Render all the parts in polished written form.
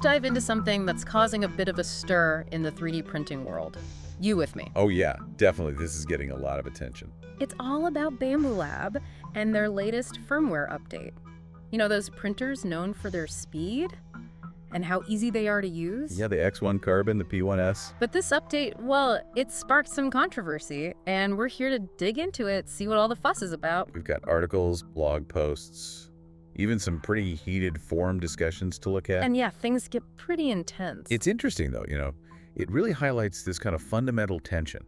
let's dive into something that's causing a bit of a stir in the 3D printing world. You with me? Oh yeah, definitely. This is getting a lot of attention. It's all about Bambu Lab and their latest firmware update. You know, those printers known for their speed and how easy they are to use? Yeah, the X1 Carbon, the P1S. But this update, well, it sparked some controversy, and we're here to dig into it, see what all the fuss is about. We've got articles, blog posts, even some pretty heated forum discussions to look at. And yeah, things get pretty intense. It's interesting though, it really highlights this kind of fundamental tension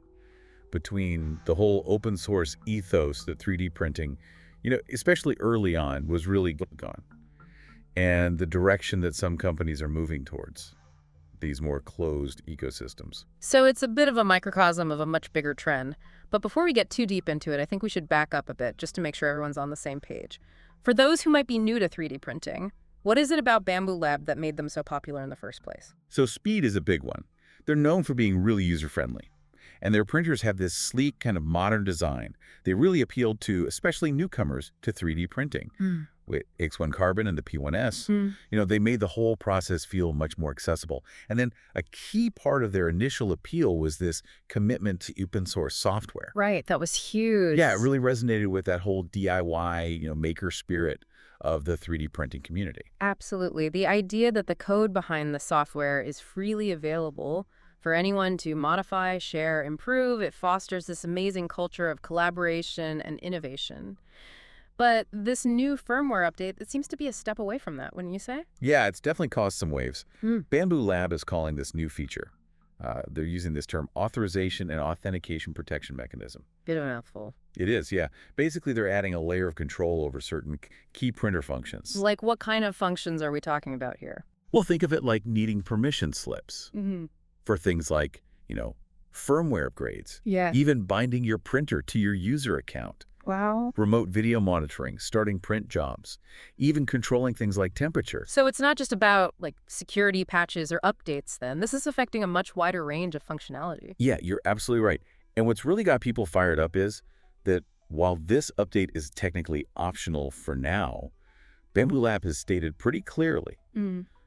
between the whole open source ethos that 3D printing, especially early on, was really gone, and the direction that some companies are moving towards, these more closed ecosystems. So it's a bit of a microcosm of a much bigger trend. But before we get too deep into it, I think we should back up a bit just to make sure everyone's on the same page. For those who might be new to 3D printing, what is it about Bambu Lab that made them so popular in the first place? So speed is a big one. They're known for being really user-friendly, and their printers have this sleek kind of modern design. They really appealed to especially newcomers to 3D printing. With X1 Carbon and the P1S, they made the whole process feel much more accessible. And then a key part of their initial appeal was this commitment to open source software. Right, that was huge. Yeah, it really resonated with that whole DIY, maker spirit of the 3D printing community. Absolutely. The idea that the code behind the software is freely available for anyone to modify, share, improve, it fosters this amazing culture of collaboration and innovation. But this new firmware update, it seems to be a step away from that, wouldn't you say? Yeah, it's definitely caused some waves. Bambu Lab is calling this new feature. They're using this term authorization and authentication protection mechanism. Bit of a mouthful. It is, yeah. Basically, they're adding a layer of control over certain key printer functions. Like what kind of functions are we talking about here? Well, think of it like needing permission slips for things like, firmware upgrades. Yeah. Even binding your printer to your user account. Wow. Remote video monitoring, starting print jobs, even controlling things like temperature. So it's not just about like security patches or updates then. This is affecting a much wider range of functionality. Yeah, you're absolutely right. And what's really got people fired up is that while this update is technically optional for now, Bambu Lab has stated pretty clearly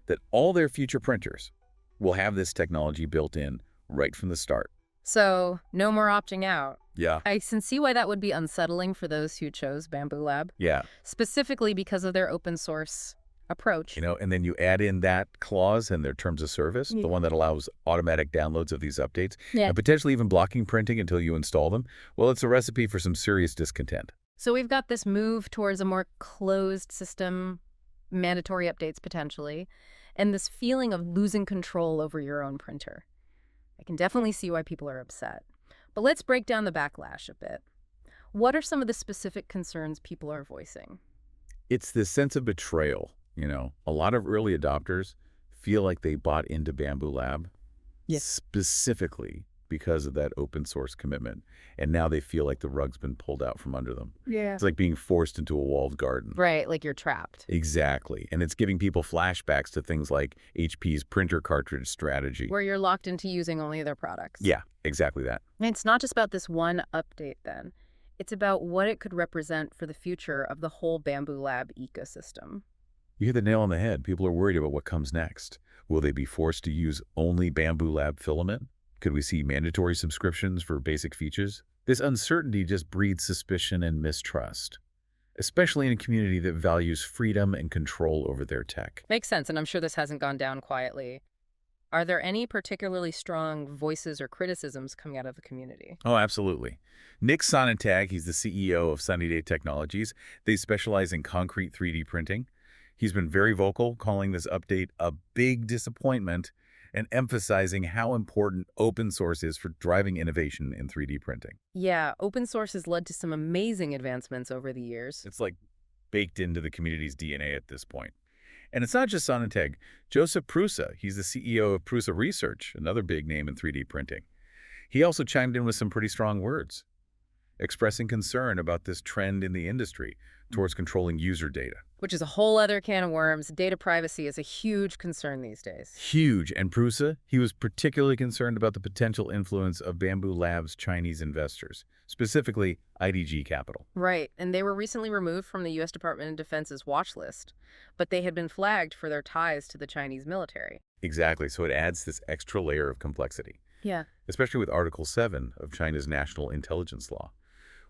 that all their future printers will have this technology built in right from the start. So no more opting out. Yeah. I can see why that would be unsettling for those who chose Bambu Lab. Yeah. Specifically because of their open source approach. And then you add in that clause in their terms of service, the one that allows automatic downloads of these updates, and potentially even blocking printing until you install them. Well, it's a recipe for some serious discontent. So we've got this move towards a more closed system, mandatory updates potentially, and this feeling of losing control over your own printer. I can definitely see why people are upset. But let's break down the backlash a bit. What are some of the specific concerns people are voicing? It's this sense of betrayal. A lot of early adopters feel like they bought into Bambu Lab specifically because of that open source commitment. And now they feel like the rug's been pulled out from under them. Yeah. It's like being forced into a walled garden. Right, like you're trapped. Exactly. And it's giving people flashbacks to things like HP's printer cartridge strategy. Where you're locked into using only their products. Yeah, exactly that. And it's not just about this one update then. It's about what it could represent for the future of the whole Bambu Lab ecosystem. You hit the nail on the head. People are worried about what comes next. Will they be forced to use only Bambu Lab filament? Could we see mandatory subscriptions for basic features? This uncertainty just breeds suspicion and mistrust, especially in a community that values freedom and control over their tech. Makes sense, and I'm sure this hasn't gone down quietly. Are there any particularly strong voices or criticisms coming out of the community? Oh, absolutely. Nick Sonnentag, he's the CEO of Sunny Day Technologies. They specialize in concrete 3D printing. He's been very vocal, calling this update a big disappointment and emphasizing how important open source is for driving innovation in 3D printing. Yeah, open source has led to some amazing advancements over the years. It's like baked into the community's DNA at this point. And it's not just Sonnentag. Joseph Prusa, he's the CEO of Prusa Research, another big name in 3D printing. He also chimed in with some pretty strong words, expressing concern about this trend in the industry towards controlling user data. Which is a whole other can of worms. Data privacy is a huge concern these days. Huge. And Prusa, he was particularly concerned about the potential influence of Bambu Lab's Chinese investors, specifically IDG Capital. Right, and they were recently removed from the U.S. Department of Defense's watch list, but they had been flagged for their ties to the Chinese military. Exactly, so it adds this extra layer of complexity, Yeah. especially with Article 7 of China's National Intelligence Law,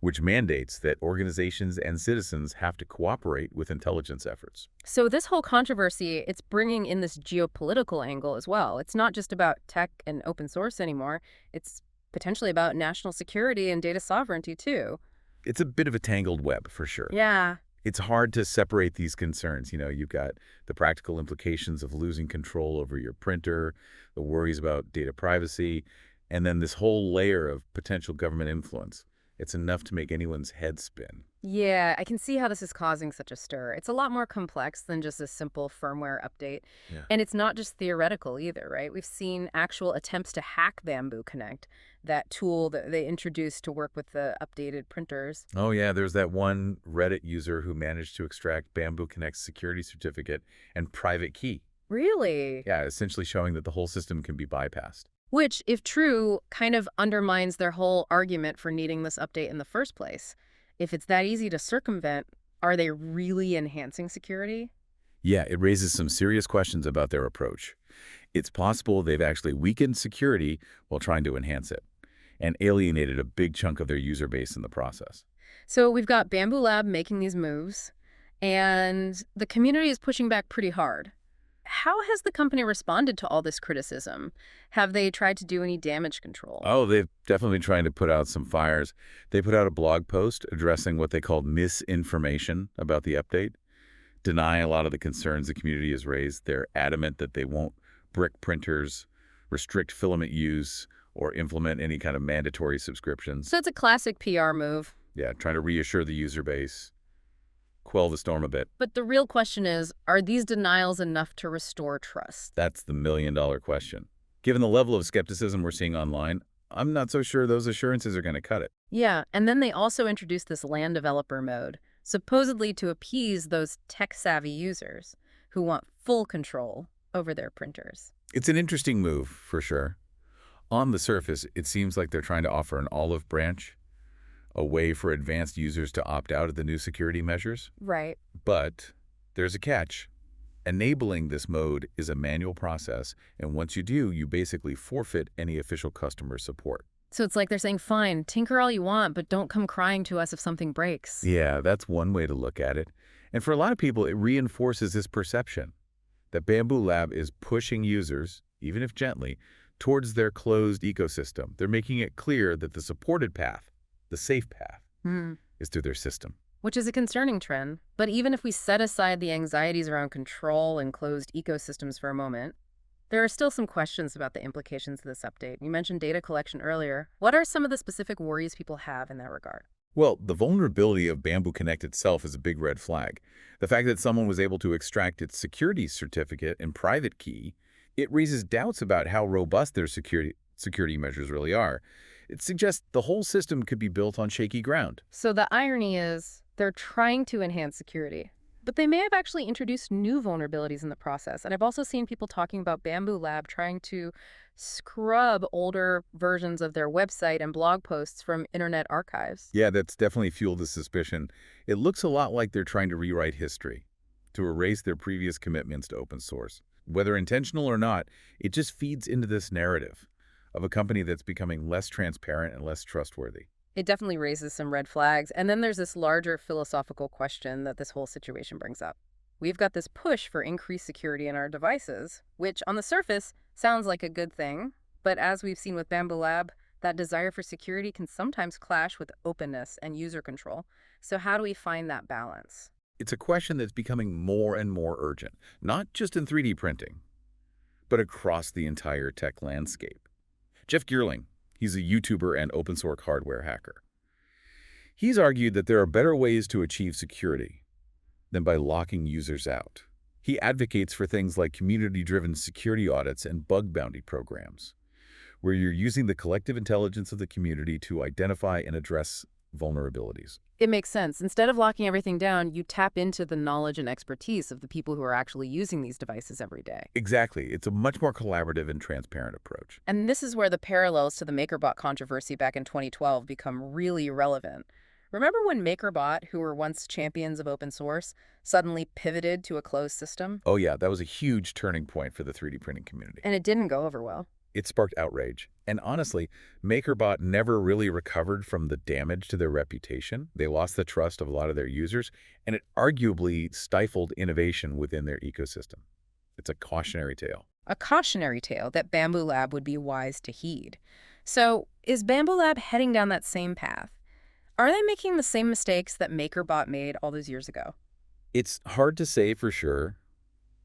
which mandates that organizations and citizens have to cooperate with intelligence efforts. So this whole controversy, it's bringing in this geopolitical angle as well. It's not just about tech and open source anymore. It's potentially about national security and data sovereignty too. It's a bit of a tangled web, for sure. Yeah. It's hard to separate these concerns. You've got the practical implications of losing control over your printer, the worries about data privacy, and then this whole layer of potential government influence. It's enough to make anyone's head spin. Yeah, I can see how this is causing such a stir. It's a lot more complex than just a simple firmware update. Yeah. And it's not just theoretical either, right? We've seen actual attempts to hack Bambu Connect, that tool that they introduced to work with the updated printers. Oh, yeah, there's that one Reddit user who managed to extract Bambu Connect's security certificate and private key. Really? Yeah, essentially showing that the whole system can be bypassed. Which, if true, kind of undermines their whole argument for needing this update in the first place. If it's that easy to circumvent, are they really enhancing security? Yeah, it raises some serious questions about their approach. It's possible they've actually weakened security while trying to enhance it, and alienated a big chunk of their user base in the process. So we've got Bambu Lab making these moves, and the community is pushing back pretty hard. How has the company responded to all this criticism? Have they tried to do any damage control? Oh, they've definitely been trying to put out some fires. They put out a blog post addressing what they called misinformation about the update, denying a lot of the concerns the community has raised. They're adamant that they won't brick printers, restrict filament use, or implement any kind of mandatory subscriptions. So it's a classic PR move. Yeah, trying to reassure the user base, quell the storm a bit. But the real question is, are these denials enough to restore trust? That's the million-dollar question. Given the level of skepticism we're seeing online, I'm not so sure those assurances are going to cut it. Yeah, and then they also introduced this land developer mode, supposedly to appease those tech-savvy users who want full control over their printers. It's an interesting move, for sure. On the surface, it seems like they're trying to offer an olive branch, a way for advanced users to opt out of the new security measures. Right. But there's a catch. Enabling this mode is a manual process, and once you do, you basically forfeit any official customer support. So it's like they're saying, fine, tinker all you want, but don't come crying to us if something breaks. Yeah, that's one way to look at it. And for a lot of people, it reinforces this perception that Bambu Lab is pushing users, even if gently, towards their closed ecosystem. They're making it clear that the supported path, the safe path, is through their system. Which is a concerning trend. But even if we set aside the anxieties around control and closed ecosystems for a moment, there are still some questions about the implications of this update. You mentioned data collection earlier. What are some of the specific worries people have in that regard? Well, the vulnerability of Bambu Connect itself is a big red flag. The fact that someone was able to extract its security certificate and private key, it raises doubts about how robust their security measures really are. It suggests the whole system could be built on shaky ground. So the irony is they're trying to enhance security, but they may have actually introduced new vulnerabilities in the process. And I've also seen people talking about Bambu Lab trying to scrub older versions of their website and blog posts from internet archives. Yeah, that's definitely fueled the suspicion. It looks a lot like they're trying to rewrite history, to erase their previous commitments to open source. Whether intentional or not, it just feeds into this narrative of a company that's becoming less transparent and less trustworthy. It definitely raises some red flags. And then there's this larger philosophical question that this whole situation brings up. We've got this push for increased security in our devices, which on the surface sounds like a good thing. But as we've seen with Bambu Lab, that desire for security can sometimes clash with openness and user control. So how do we find that balance? It's a question that's becoming more and more urgent, not just in 3D printing, but across the entire tech landscape. Jeff Geerling, he's a YouTuber and open source hardware hacker. He's argued that there are better ways to achieve security than by locking users out. He advocates for things like community-driven security audits and bug bounty programs, where you're using the collective intelligence of the community to identify and address vulnerabilities. It makes sense. Instead of locking everything down, you tap into the knowledge and expertise of the people who are actually using these devices every day. Exactly. It's a much more collaborative and transparent approach. And this is where the parallels to the MakerBot controversy back in 2012 become really relevant. Remember when MakerBot, who were once champions of open source, suddenly pivoted to a closed system? Oh yeah, that was a huge turning point for the 3D printing community. And it didn't go over well. It sparked outrage. And honestly, MakerBot never really recovered from the damage to their reputation. They lost the trust of a lot of their users, and it arguably stifled innovation within their ecosystem. It's a cautionary tale. A cautionary tale that Bambu Lab would be wise to heed. So, is Bambu Lab heading down that same path? Are they making the same mistakes that MakerBot made all those years ago? It's hard to say for sure,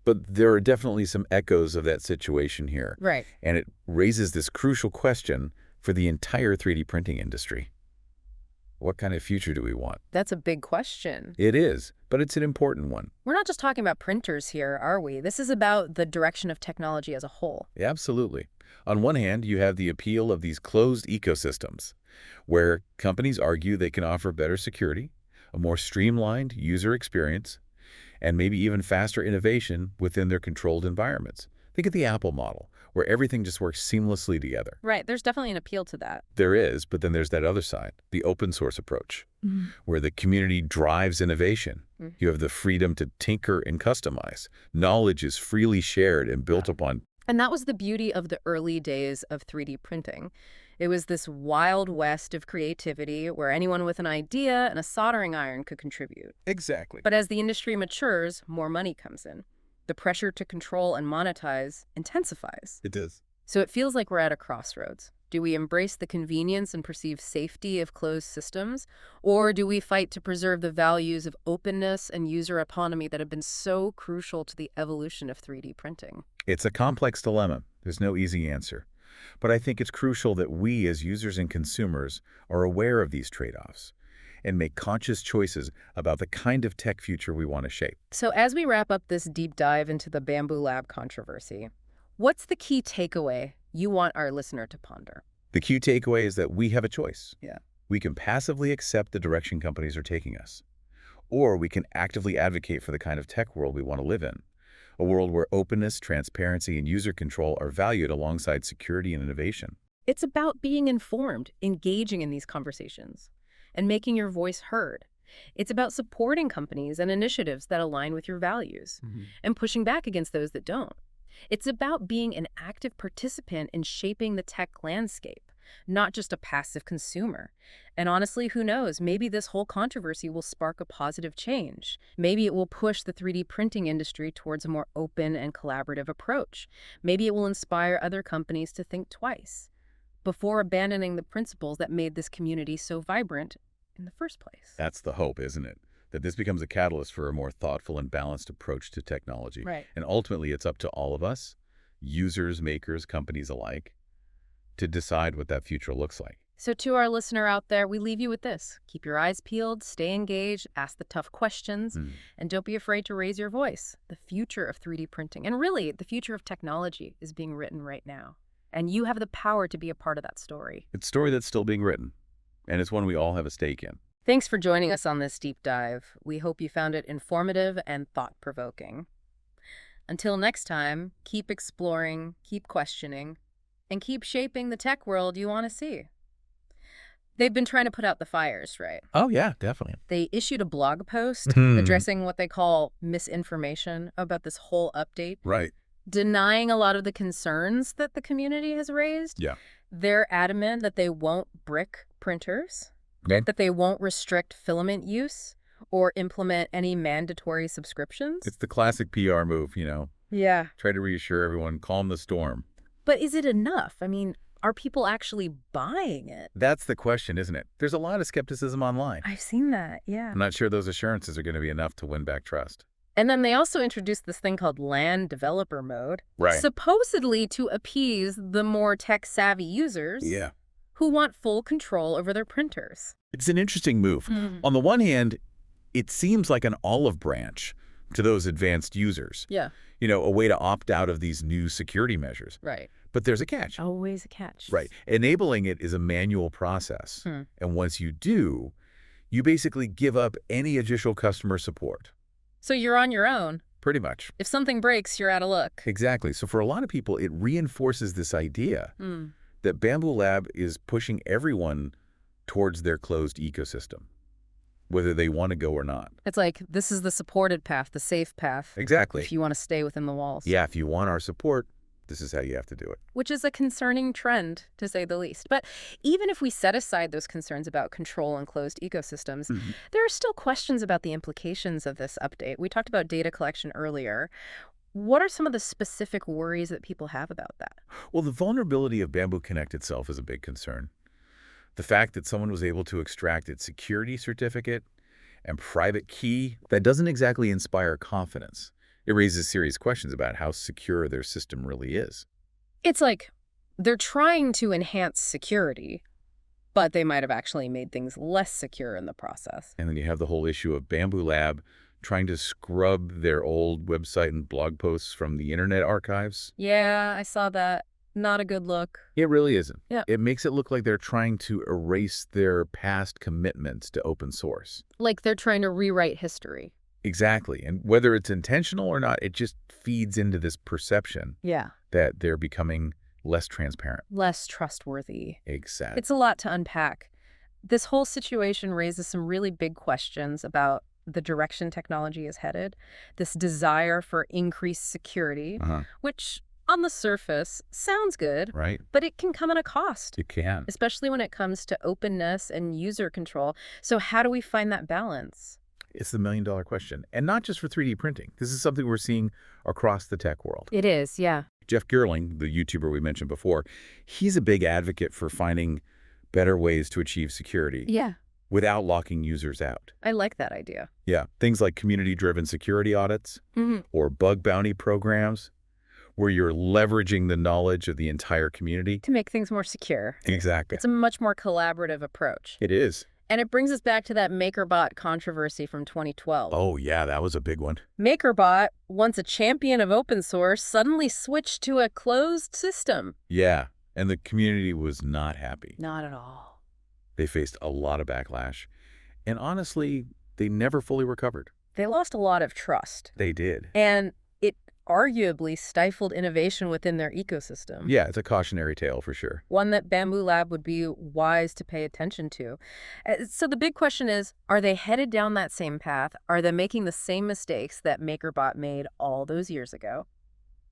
but there are definitely some echoes of that situation here. Right. And it raises this crucial question for the entire 3D printing industry. What kind of future do we want? That's a big question. It is, but it's an important one. We're not just talking about printers here, are we? This is about the direction of technology as a whole. Absolutely. On one hand, you have the appeal of these closed ecosystems, where companies argue they can offer better security, a more streamlined user experience, and maybe even faster innovation within their controlled environments. Think of the Apple model, where everything just works seamlessly together. Right, there's definitely an appeal to that. There is, but then there's that other side, the open source approach, where the community drives innovation. You have the freedom to tinker and customize. Knowledge is freely shared and built upon. And that was the beauty of the early days of 3D printing. It was this wild west of creativity where anyone with an idea and a soldering iron could contribute. Exactly. But as the industry matures, more money comes in. The pressure to control and monetize intensifies. It does. So it feels like we're at a crossroads. Do we embrace the convenience and perceived safety of closed systems? Or do we fight to preserve the values of openness and user autonomy that have been so crucial to the evolution of 3D printing? It's a complex dilemma. There's no easy answer. But I think it's crucial that we as users and consumers are aware of these trade-offs and make conscious choices about the kind of tech future we want to shape. So as we wrap up this deep dive into the Bambu Lab controversy, what's the key takeaway you want our listener to ponder? The key takeaway is that we have a choice. Yeah. We can passively accept the direction companies are taking us, or we can actively advocate for the kind of tech world we want to live in. A world where openness, transparency, and user control are valued alongside security and innovation. It's about being informed, engaging in these conversations, and making your voice heard. It's about supporting companies and initiatives that align with your values and pushing back against those that don't. It's about being an active participant in shaping the tech landscape, not just a passive consumer. And honestly, who knows, maybe this whole controversy will spark a positive change. Maybe it will push the 3D printing industry towards a more open and collaborative approach. Maybe it will inspire other companies to think twice before abandoning the principles that made this community so vibrant in the first place. That's the hope, isn't it? That this becomes a catalyst for a more thoughtful and balanced approach to technology. Right. And ultimately, it's up to all of us, users, makers, companies alike, to decide what that future looks like. So to our listener out there, we leave you with this. Keep your eyes peeled, stay engaged, ask the tough questions, and don't be afraid to raise your voice. The future of 3D printing, and really the future of technology, is being written right now. And you have the power to be a part of that story. It's a story that's still being written, and it's one we all have a stake in. Thanks for joining us on this deep dive. We hope you found it informative and thought-provoking. Until next time, keep exploring, keep questioning, and keep shaping the tech world you want to see. They've been trying to put out the fires, right? Oh, yeah, definitely. They issued a blog post addressing what they call misinformation about this whole update, Right. denying a lot of the concerns that the community has raised. Yeah. They're adamant that they won't brick printers, Okay. that they won't restrict filament use or implement any mandatory subscriptions. It's the classic PR move, Yeah. Try to reassure everyone, calm the storm. But is it enough? I mean, are people actually buying it? That's the question, isn't it? There's a lot of skepticism online. I've seen that, yeah. I'm not sure those assurances are going to be enough to win back trust. And then they also introduced this thing called LAN developer mode, Right. supposedly to appease the more tech-savvy users Yeah. who want full control over their printers. It's an interesting move. On the one hand, it seems like an olive branch to those advanced users. Yeah. A way to opt out of these new security measures. Right. But there's a catch. Always a catch. Right. Enabling it is a manual process. And once you do, You basically give up any additional customer support. So you're on your own. Pretty much. If something breaks, you're out of luck. Exactly. So for a lot of people, it reinforces this idea that Bambu Lab is pushing everyone towards their closed ecosystem, whether they want to go or not. It's like, this is the supported path, the safe path. Exactly. If you want to stay within the walls. Yeah, if you want our support, this is how you have to do it. Which is a concerning trend, to say the least. But even if we set aside those concerns about control and closed ecosystems, there are still questions about the implications of this update. We talked about data collection earlier. What are some of the specific worries that people have about that? Well, the vulnerability of Bambu Connect itself is a big concern. The fact that someone was able to extract its security certificate and private key, that doesn't exactly inspire confidence. It raises serious questions about how secure their system really is. It's like they're trying to enhance security, but they might have actually made things less secure in the process. And then you have the whole issue of Bambu Lab trying to scrub their old website and blog posts from the Internet archives. Yeah, I saw that. Not a good look. It really isn't. Yeah. It makes it look like they're trying to erase their past commitments to open source. Like they're trying to rewrite history. Exactly. And whether it's intentional or not, it just feeds into this perception that they're becoming less transparent. Less trustworthy. Exactly. It's a lot to unpack. This whole situation raises some really big questions about the direction technology is headed, this desire for increased security, which on the surface sounds good, right? But it can come at a cost. It can. Especially when it comes to openness and user control. So how do we find that balance? It's the million-dollar question. And not just for 3D printing. This is something we're seeing across the tech world. It is, yeah. Jeff Gerling, the YouTuber we mentioned before, he's a big advocate for finding better ways to achieve security without locking users out. I like that idea. Yeah, things like community-driven security audits or bug bounty programs where you're leveraging the knowledge of the entire community. To make things more secure. Exactly. It's a much more collaborative approach. It is. And it brings us back to that MakerBot controversy from 2012. Oh, yeah, that was a big one. MakerBot, once a champion of open source, suddenly switched to a closed system. Yeah, and the community was not happy. Not at all. They faced a lot of backlash. And honestly, they never fully recovered. They lost a lot of trust. They did. And it arguably stifled innovation within their ecosystem. Yeah, it's a cautionary tale for sure. One that Bambu Lab would be wise to pay attention to. So the big question is, are they headed down that same path? Are they making the same mistakes that MakerBot made all those years ago?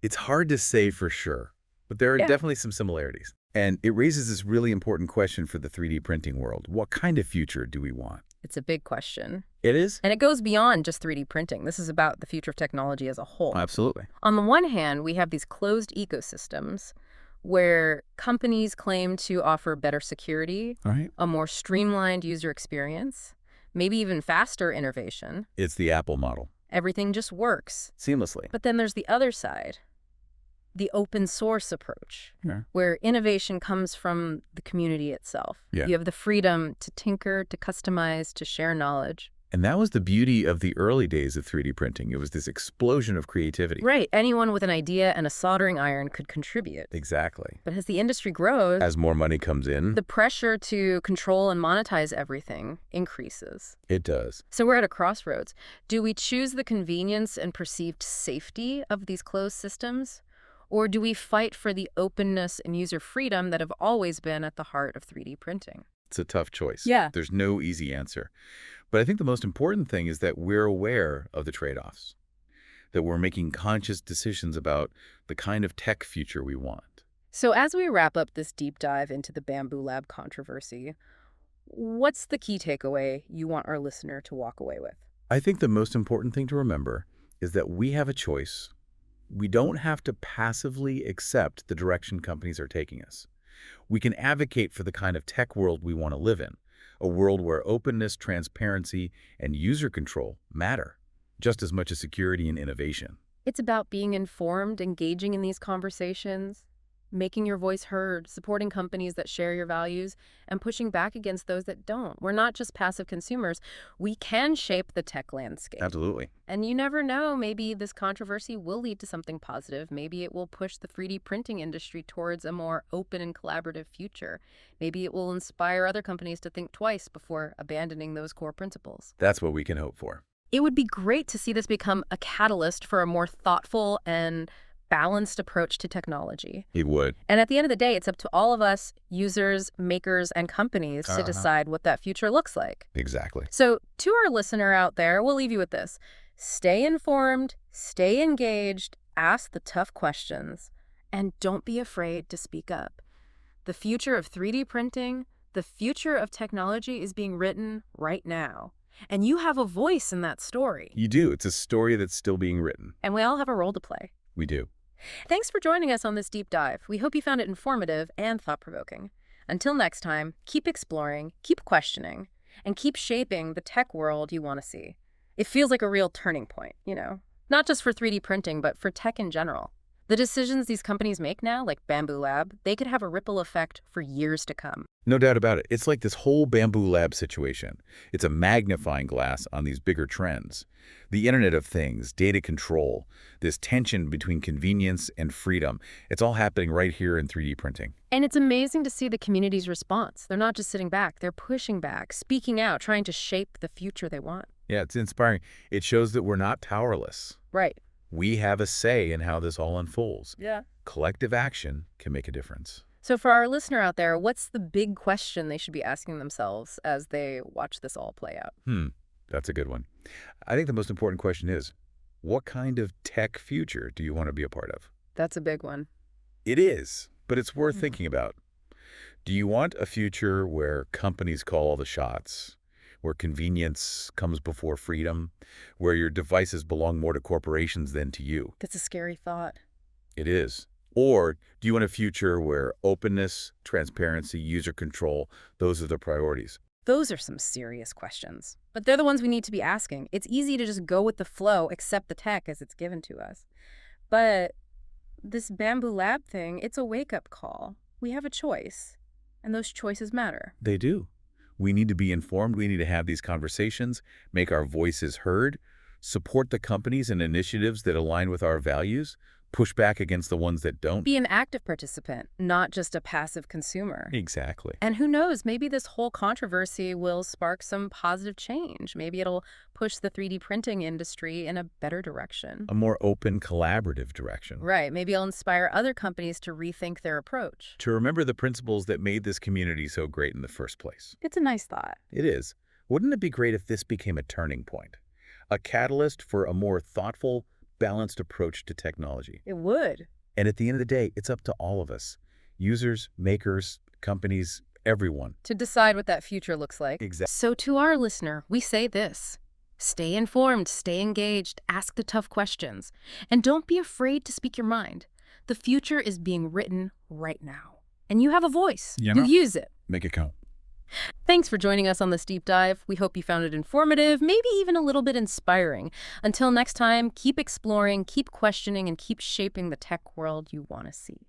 It's hard to say for sure, but there are definitely some similarities. And it raises this really important question for the 3D printing world. What kind of future do we want? It's a big question. It is? And it goes beyond just 3D printing. This is about the future of technology as a whole. Absolutely. On the one hand, we have these closed ecosystems where companies claim to offer better security, a more streamlined user experience, maybe even faster innovation. It's the Apple model. Everything just works. Seamlessly. But then there's the other side, the open source approach, where innovation comes from the community itself. You have the freedom to tinker, to customize, to share knowledge. And that was the beauty of the early days of 3D printing. It was this explosion of creativity. Right. Anyone with an idea and a soldering iron could contribute. Exactly. But as the industry grows, as more money comes in, the pressure to control and monetize everything increases. It does. So we're at a crossroads. Do we choose the convenience and perceived safety of these closed systems? Or do we fight for the openness and user freedom that have always been at the heart of 3D printing? It's a tough choice. Yeah. There's no easy answer. But I think the most important thing is that we're aware of the trade-offs, that we're making conscious decisions about the kind of tech future we want. So as we wrap up this deep dive into the Bambu Lab controversy, what's the key takeaway you want our listener to walk away with? I think the most important thing to remember is that we have a choice. We don't have to passively accept the direction companies are taking us. We can advocate for the kind of tech world we want to live in, a world where openness, transparency, and user control matter just as much as security and innovation. It's about being informed, engaging in these conversations, making your voice heard, supporting companies that share your values, and pushing back against those that don't. We're not just passive consumers. We can shape the tech landscape. Absolutely. And you never know, maybe this controversy will lead to something positive. Maybe it will push the 3D printing industry towards a more open and collaborative future. Maybe it will inspire other companies to think twice before abandoning those core principles. That's what we can hope for. It would be great to see this become a catalyst for a more thoughtful and balanced approach to technology. It would. And at the end of the day, it's up to all of us, users, makers, and companies, to decide what that future looks like. Exactly. So to our listener out there, we'll leave you with this. Stay informed, stay engaged, ask the tough questions, and don't be afraid to speak up. The future of 3D printing, the future of technology is being written right now. And you have a voice in that story. You do. It's a story that's still being written. And we all have a role to play. We do. Thanks for joining us on this deep dive. We hope you found it informative and thought-provoking. Until next time, keep exploring, keep questioning, and keep shaping the tech world you want to see. It feels like a real turning point, not just for 3D printing, but for tech in general. The decisions these companies make now, like Bambu Lab, they could have a ripple effect for years to come. No doubt about it. It's like this whole Bambu Lab situation. It's a magnifying glass on these bigger trends. The Internet of Things, data control, this tension between convenience and freedom, it's all happening right here in 3D printing. And it's amazing to see the community's response. They're not just sitting back, they're pushing back, speaking out, trying to shape the future they want. Yeah, it's inspiring. It shows that we're not powerless. Right. We have a say in how this all unfolds. Yeah. Collective action can make a difference. So for our listener out there, what's the big question they should be asking themselves as they watch this all play out? That's a good one. I think the most important question is, what kind of tech future do you want to be a part of? That's a big one. It is, but it's worth thinking about. Do you want a future where companies call all the shots, where convenience comes before freedom, where your devices belong more to corporations than to you? That's a scary thought. It is. Or do you want a future where openness, transparency, user control, those are the priorities? Those are some serious questions. But they're the ones we need to be asking. It's easy to just go with the flow, accept the tech as it's given to us. But this Bambu Lab thing, it's a wake-up call. We have a choice, and those choices matter. They do. We need to be informed. We need to have these conversations, make our voices heard, support the companies and initiatives that align with our values, push back against the ones that don't. Be an active participant, not just a passive consumer. Exactly. And who knows, maybe this whole controversy will spark some positive change. Maybe it'll push the 3D printing industry in a better direction. A more open, collaborative direction. Right. Maybe it'll inspire other companies to rethink their approach. To remember the principles that made this community so great in the first place. It's a nice thought. It is. Wouldn't it be great if this became a turning point? A catalyst for a more thoughtful, balanced approach to technology. It would. And at the end of the day, it's up to all of us. Users, makers, companies, everyone. To decide what that future looks like. Exactly. So to our listener, we say this. Stay informed, stay engaged, ask the tough questions, and don't be afraid to speak your mind. The future is being written right now, and you have a voice. You use it. Make it count. Thanks for joining us on this deep dive. We hope you found it informative, maybe even a little bit inspiring. Until next time, keep exploring, keep questioning, and keep shaping the tech world you want to see.